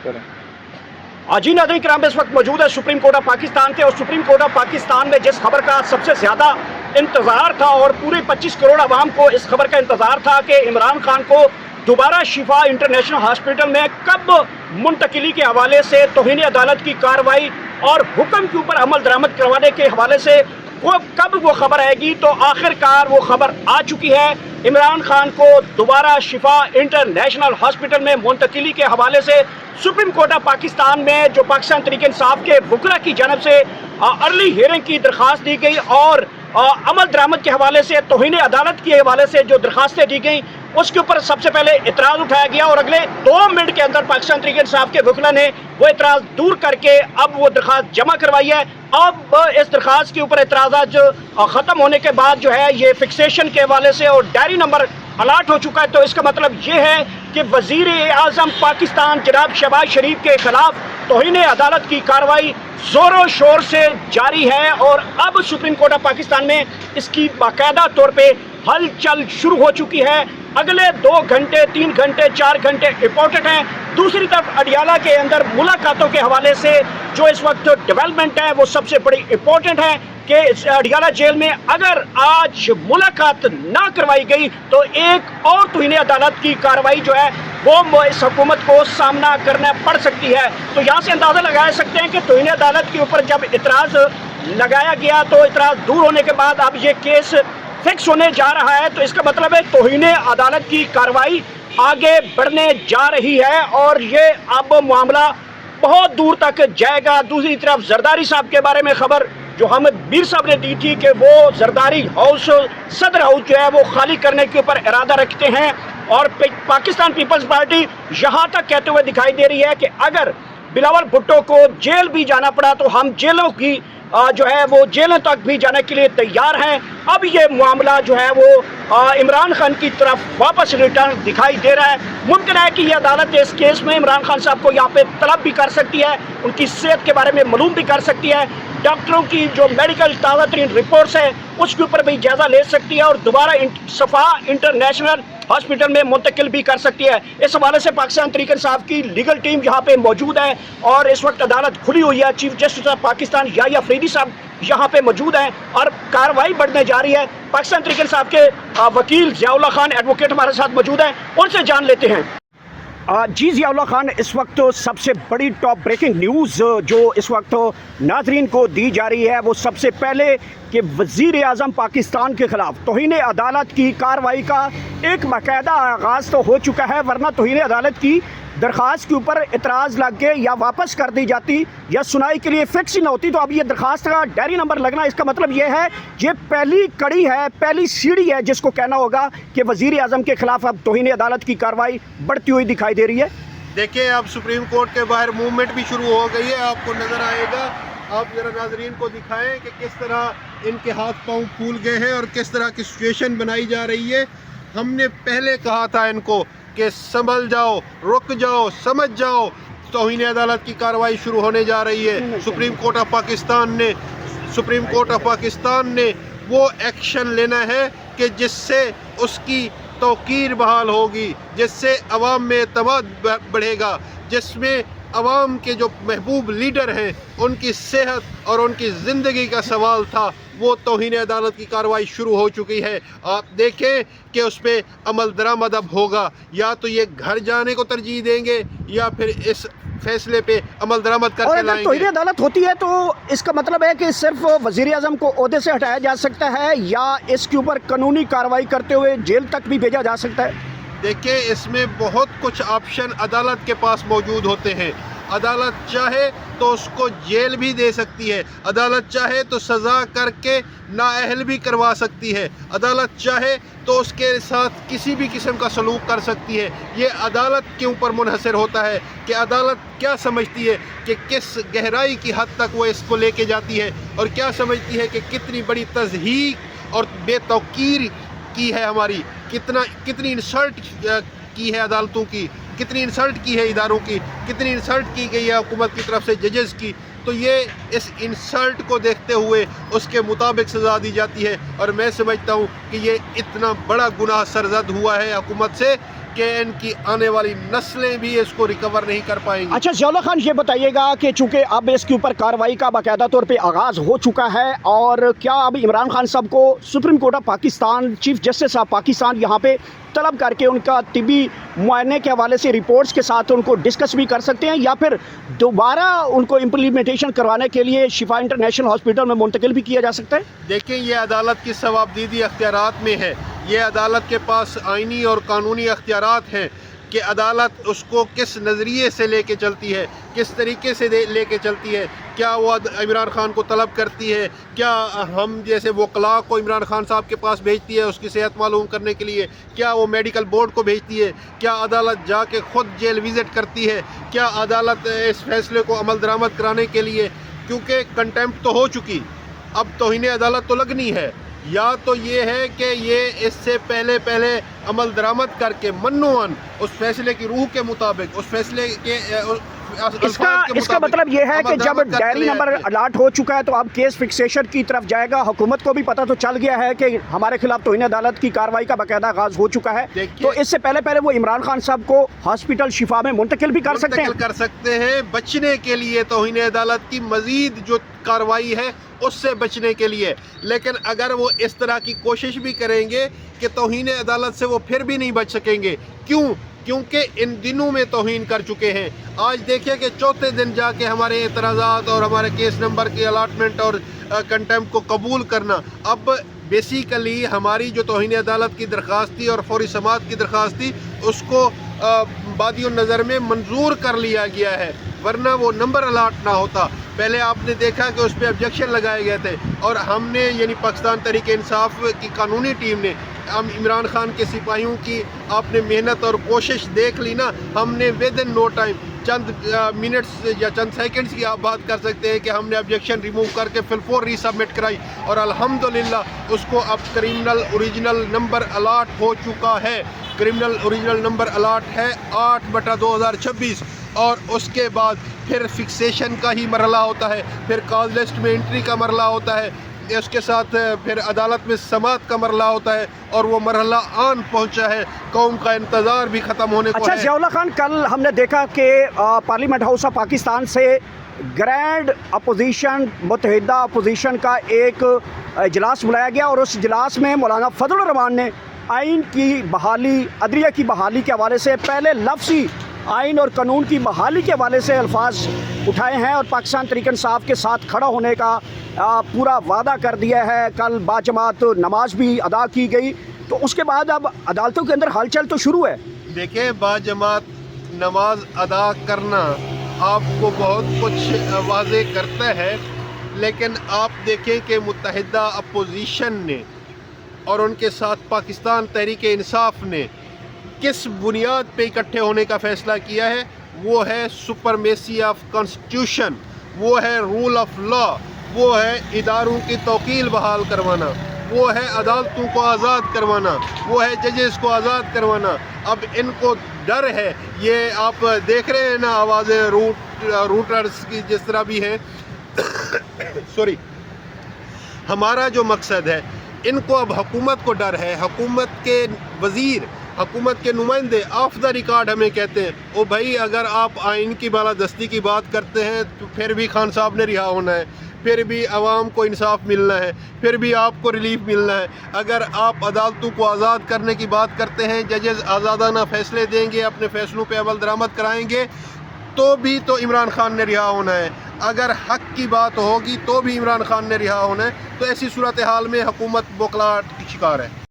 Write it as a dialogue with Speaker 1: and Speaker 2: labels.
Speaker 1: کریں۔
Speaker 2: جی ناظرین کرام، اس وقت موجود ہے سپریم کورٹ آف پاکستان کے، اور سپریم کورٹ آف پاکستان میں جس خبر کا سب سے زیادہ انتظار تھا اور پورے 25 کروڑ عوام کو اس خبر کا انتظار تھا کہ عمران خان کو دوبارہ شفا انٹرنیشنل ہاسپٹل میں کب منتقلی کے حوالے سے توہین عدالت کی کارروائی اور حکم کے اوپر عمل درآمد کروانے کے حوالے سے کب وہ خبر آئے گی، تو آخر کار وہ خبر آ چکی ہے۔ عمران خان کو دوبارہ شفا انٹرنیشنل ہاسپٹل میں منتقلی کے حوالے سے سپریم کورٹ آف پاکستان میں جو پاکستان تحریک انصاف کے وکلا کی جانب سے ارلی ہیئرنگ کی درخواست دی گئی اور عمل درآمد کے حوالے سے توہین عدالت کے حوالے سے جو درخواستیں دی گئیں اس کے اوپر سب سے پہلے اعتراض اٹھایا گیا، اور اگلے 2 منٹ کے اندر پاکستان تحریک انصاف کے وکلا نے وہ اعتراض دور کر کے اب وہ درخواست جمع کروائی ہے۔ اب اس درخواست کے اوپر اعتراضات ختم ہونے کے بعد جو ہے یہ فکسیشن کے حوالے سے اور ڈائری نمبر الاٹ ہو چکا ہے، تو اس کا مطلب یہ ہے کہ وزیر اعظم پاکستان جناب شہباز شریف کے خلاف توہین عدالت کی کارروائی زور و شور سے جاری ہے، اور اب سپریم کورٹ آف پاکستان میں اس کی باقاعدہ طور پہ ہلچل شروع ہو چکی ہے۔ اگلے 2 گھنٹے 3 گھنٹے 4 گھنٹے امپورٹنٹ ہیں۔ دوسری طرف اڈیالہ کے اندر ملاقاتوں کے حوالے سے جو اس وقت ڈیولپمنٹ ہے وہ سب سے بڑی امپورٹنٹ ہے کہ اڈیالہ جیل میں اگر آج ملاقات نہ کروائی گئی تو ایک اور توہین عدالت کی کارروائی جو ہے وہ اس حکومت کو سامنا کرنا پڑ سکتی ہے۔ تو یہاں سے اندازہ لگا سکتے ہیں کہ توہین عدالت کے اوپر جب اعتراض لگایا گیا تو اعتراض دور ہونے کے بعد اب یہ کیس فکس ہونے جا رہا ہے، تو اس کا مطلب ہے توہین عدالت کی کارروائی آگے بڑھنے جا رہی ہے اور یہ اب معاملہ بہت دور تک جائے گا۔ دوسری طرف زرداری صاحب کے بارے میں خبر جو حامد میر صاحب نے دی تھی کہ وہ زرداری ہاؤس صدر ہاؤس جو ہے وہ خالی کرنے کے اوپر ارادہ رکھتے ہیں، اور پاکستان پیپلز پارٹی یہاں تک کہتے ہوئے دکھائی دے رہی ہے کہ اگر بلاول بھٹو کو جیل بھی جانا پڑا تو ہم جیلوں کی جو ہے وہ جیلوں تک بھی جانے کے لیے تیار ہیں۔ اب یہ معاملہ جو ہے وہ عمران خان کی طرف واپس ریٹرن دکھائی دے رہا ہے۔ ممکن ہے کہ یہ عدالت اس کیس میں عمران خان صاحب کو یہاں پہ طلب بھی کر سکتی ہے، ان کی صحت کے بارے میں معلوم بھی کر سکتی ہے، ڈاکٹروں کی جو میڈیکل تازہ ترین رپورٹس ہیں اس کے اوپر بھی جائزہ لے سکتی ہے اور دوبارہ شفا انٹرنیشنل ہاسپٹل میں منتقل بھی کر سکتی ہے۔ اس حوالے سے پاکستان تحریک انصاف کی لیگل ٹیم یہاں پہ موجود ہے اور اس وقت عدالت کھلی ہوئی ہے۔ چیف جسٹس آف پاکستان یحییٰ فریدی صاحب یہاں پہ موجود ہیں اور کارروائی بڑھنے جا رہی ہے۔ پاکستان تحریک انصاف کے وکیل ضیاء اللہ خان ایڈوکیٹ ہمارے ساتھ موجود ہیں، ان سے جان لیتے ہیں۔ جی ضیاء اللہ خان، اس وقت سب سے بڑی ٹاپ بریکنگ نیوز جو اس وقت ناظرین کو دی جا رہی ہے وہ سب سے پہلے کہ وزیر اعظم پاکستان کے خلاف توہین عدالت کی کارروائی کا ایک باقاعدہ آغاز تو ہو چکا ہے، ورنہ توہین عدالت کی درخواست کے اوپر اعتراض لگ کے یا واپس کر دی جاتی یا سنائی کے لیے فکس ہی نہ ہوتی، تو اب یہ درخواست کا ڈائری نمبر لگنا اس کا مطلب یہ ہے یہ پہلی کڑی ہے، پہلی سیڑھی ہے جس کو کہنا ہوگا کہ وزیر اعظم کے خلاف اب توہین عدالت کی کارروائی بڑھتی ہوئی دکھائی دے رہی ہے۔
Speaker 3: دیکھیں اب سپریم کورٹ کے باہر موومنٹ بھی شروع ہو گئی ہے، آپ کو نظر آئے گا۔ آپ ذرا ناظرین کو دکھائیں کہ کس طرح ان کے ہاتھ پاؤں پھول گئے ہیں اور کس طرح کی سچویشن بنائی جا رہی ہے۔ ہم نے پہلے کہا تھا ان کو کہ سنبھل جاؤ، رک جاؤ، سمجھ جاؤ، توہین عدالت کی کارروائی شروع ہونے جا رہی ہے۔ سپریم کورٹ آف پاکستان نے وہ ایکشن لینا ہے کہ جس سے اس کی توقیر بحال ہوگی، جس سے عوام میں اعتماد بڑھے گا، جس میں عوام کے جو محبوب لیڈر ہیں ان کی صحت اور ان کی زندگی کا سوال تھا، وہ توہین عدالت کی کارروائی شروع ہو چکی ہے۔ آپ دیکھیں کہ اس پہ عمل درآمد اب ہوگا، یا تو یہ گھر جانے کو ترجیح دیں گے یا پھر اس فیصلے پہ عمل درآمد کر کے لائیں گے۔
Speaker 2: توہین عدالت ہوتی ہے تو اس کا مطلب ہے کہ صرف وزیر اعظم کو عہدے سے ہٹایا جا سکتا ہے یا اس کے اوپر قانونی کارروائی کرتے ہوئے جیل تک بھی بھیجا جا سکتا ہے؟
Speaker 3: دیکھیں اس میں بہت کچھ آپشن عدالت کے پاس موجود ہوتے ہیں۔ عدالت چاہے تو اس کو جیل بھی دے سکتی ہے، عدالت چاہے تو سزا کر کے نااہل بھی کروا سکتی ہے، عدالت چاہے تو اس کے ساتھ کسی بھی قسم کا سلوک کر سکتی ہے۔ یہ عدالت کے اوپر منحصر ہوتا ہے کہ عدالت کیا سمجھتی ہے کہ کس گہرائی کی حد تک وہ اس کو لے کے جاتی ہے اور کیا سمجھتی ہے کہ کتنی بڑی تضحیق اور بے توقیر کی ہے ہماری، کتنی انسلٹ کی ہے عدالتوں کی، کتنی انسلٹ کی ہے اداروں کی، کتنی انسلٹ کی گئی ہے حکومت کی طرف سے ججز کی۔ تو یہ اس انسلٹ کو دیکھتے ہوئے اس کے مطابق سزا دی جاتی ہے، اور میں سمجھتا ہوں کہ یہ اتنا بڑا گناہ سرزد ہوا ہے حکومت سے کہ ان کی آنے والی نسلیں بھی اس کو ریکور نہیں کر پائیں گی۔
Speaker 2: اچھا ضیاء اللہ خان، یہ بتائیے گا کہ چونکہ اب اس کے اوپر کارروائی کا باقاعدہ طور پہ آغاز ہو چکا ہے، اور کیا اب عمران خان صاحب کو supreme court of Pakistan chief justice of Pakistan یہاں پہ طلب کر کے ان کا طبی معائنے کے حوالے سے رپورٹس کے ساتھ ان کو ڈسکس بھی کر سکتے ہیں، یا پھر دوبارہ ان کو امپلیمنٹیشن کروانے کے لیے شفا انٹرنیشنل ہاسپٹل میں منتقل بھی کیا جا سکتا ہے؟
Speaker 3: دیکھیں، یہ عدالت کی ثوابدیدی اختیارات میں ہے۔ یہ عدالت کے پاس آئینی اور قانونی اختیارات ہیں کہ عدالت اس کو کس نظریے سے لے کے چلتی ہے، کس طریقے سے لے کے چلتی ہے۔ کیا وہ عمران خان کو طلب کرتی ہے، کیا ہم جیسے وکلاء کو عمران خان صاحب کے پاس بھیجتی ہے اس کی صحت معلوم کرنے کے لیے، کیا وہ میڈیکل بورڈ کو بھیجتی ہے، کیا عدالت جا کے خود جیل وزٹ کرتی ہے، کیا عدالت اس فیصلے کو عمل درآمد کرانے کے لیے، کیونکہ کنٹیمپٹ تو ہو چکی، اب توہین عدالت تو لگنی ہے۔ یا تو یہ ہے کہ یہ اس سے پہلے عمل درآمد کر کے منوعاً اس فیصلے کی روح کے مطابق، اس فیصلے کے
Speaker 2: اس کا مطلب یہ ہے کہ جب ڈائری نمبر الاٹ ہو چکا ہے تو اب کیس فکسیشن کی طرف جائے گا۔ حکومت کو بھی پتہ تو چل گیا ہے کہ ہمارے خلاف توہین عدالت کی کارروائی کا باقاعدہ آغاز ہو چکا ہے، تو اس سے پہلے وہ عمران خان صاحب کو ہاسپٹل شفا میں منتقل بھی کر سکتے ہیں
Speaker 3: بچنے کے لیے توہین عدالت کی مزید جو کارروائی ہے اس سے بچنے کے لیے۔ لیکن اگر وہ اس طرح کی کوشش بھی کریں گے کہ توہین عدالت سے وہ پھر بھی نہیں بچ سکیں گے، کیونکہ ان دنوں میں توہین کر چکے ہیں۔ آج دیکھیں کہ چوتھے دن جا کے ہمارے اعتراضات اور ہمارے کیس نمبر کی الاٹمنٹ اور کنٹیمپٹ کو قبول کرنا، اب بیسیکلی ہماری جو توہین عدالت کی درخواست تھی اور فوری سماعت کی درخواست تھی اس کو بادی النظر میں منظور کر لیا گیا ہے، ورنہ وہ نمبر الاٹ نہ ہوتا۔ پہلے آپ نے دیکھا کہ اس پہ آبجیکشن لگائے گئے تھے، اور ہم نے یعنی پاکستان تحریک انصاف کی قانونی ٹیم نے عمران خان کے سپاہیوں کی آپ نے محنت اور کوشش دیکھ لی نا، ہم نے ود ان نو ٹائم، چند منٹس یا چند سیکنڈز کی آپ بات کر سکتے ہیں کہ ہم نے آبجیکشن ریموو کر کے فل فور ری سبمٹ کرائی، اور الحمدللہ اس کو اب کرمنل اوریجنل نمبر الاٹ ہو چکا ہے۔ کرمنل اوریجنل نمبر الاٹ ہے 8/2026، اور اس کے بعد پھر فکسیشن کا ہی مرحلہ ہوتا ہے، پھر کاز لسٹ میں انٹری کا مرحلہ ہوتا ہے، اس کے ساتھ پھر عدالت میں سماعت کا مرحلہ ہوتا ہے، اور وہ مرحلہ آن پہنچا ہے، قوم کا انتظار بھی ختم ہونے کو ہے۔
Speaker 2: اچھا ضیاء اللہ خان، کل ہم نے دیکھا کہ پارلیمنٹ ہاؤس آف پاکستان سے گرینڈ اپوزیشن، متحدہ اپوزیشن کا ایک اجلاس بلایا گیا، اور اس اجلاس میں مولانا فضل الرحمان نے آئین کی بحالی، عدلیہ کی بحالی کے حوالے سے پہلے لفظی آئین اور قانون کی بحالی کے حوالے سے الفاظ اٹھائے ہیں، اور پاکستان تحریک انصاف کے ساتھ کھڑا ہونے کا پورا وعدہ کر دیا ہے۔ کل باجماعت نماز بھی ادا کی گئی، تو اس کے بعد اب عدالتوں کے اندر ہلچل تو شروع ہے۔
Speaker 3: دیکھیں، باجماعت نماز ادا کرنا آپ کو بہت کچھ واضح کرتا ہے، لیکن آپ دیکھیں کہ متحدہ اپوزیشن نے اور ان کے ساتھ پاکستان تحریک انصاف نے کس بنیاد پہ اکٹھے ہونے کا فیصلہ کیا ہے۔ وہ ہے سپرمیسی آف کانسٹیٹیوشن، وہ ہے رول آف لا، وہ ہے اداروں کی توکیل بحال کروانا، وہ ہے عدالتوں کو آزاد کروانا، وہ ہے ججز کو آزاد کروانا۔ اب ان کو ڈر ہے، یہ آپ دیکھ رہے ہیں نا آوازیں روٹرز کی جس طرح بھی ہیں سوری، ہمارا جو مقصد ہے، ان کو اب حکومت کو ڈر ہے، حکومت کے وزیر، حکومت کے نمائندے آف دا ریکارڈ ہمیں کہتے ہیں، او بھائی اگر آپ آئین کی بالادستی کی بات کرتے ہیں تو پھر بھی خان صاحب نے رہا ہونا ہے، پھر بھی عوام کو انصاف ملنا ہے، پھر بھی آپ کو ریلیف ملنا ہے۔ اگر آپ عدالتوں کو آزاد کرنے کی بات کرتے ہیں، ججز آزادانہ فیصلے دیں گے، اپنے فیصلوں پہ عمل درآمد کرائیں گے، تو بھی تو عمران خان نے رہا ہونا ہے۔ اگر حق کی بات ہوگی تو بھی عمران خان نے رہا ہونا ہے۔ تو ایسی صورتحال میں حکومت بوکھلاہٹ کی شکار ہے۔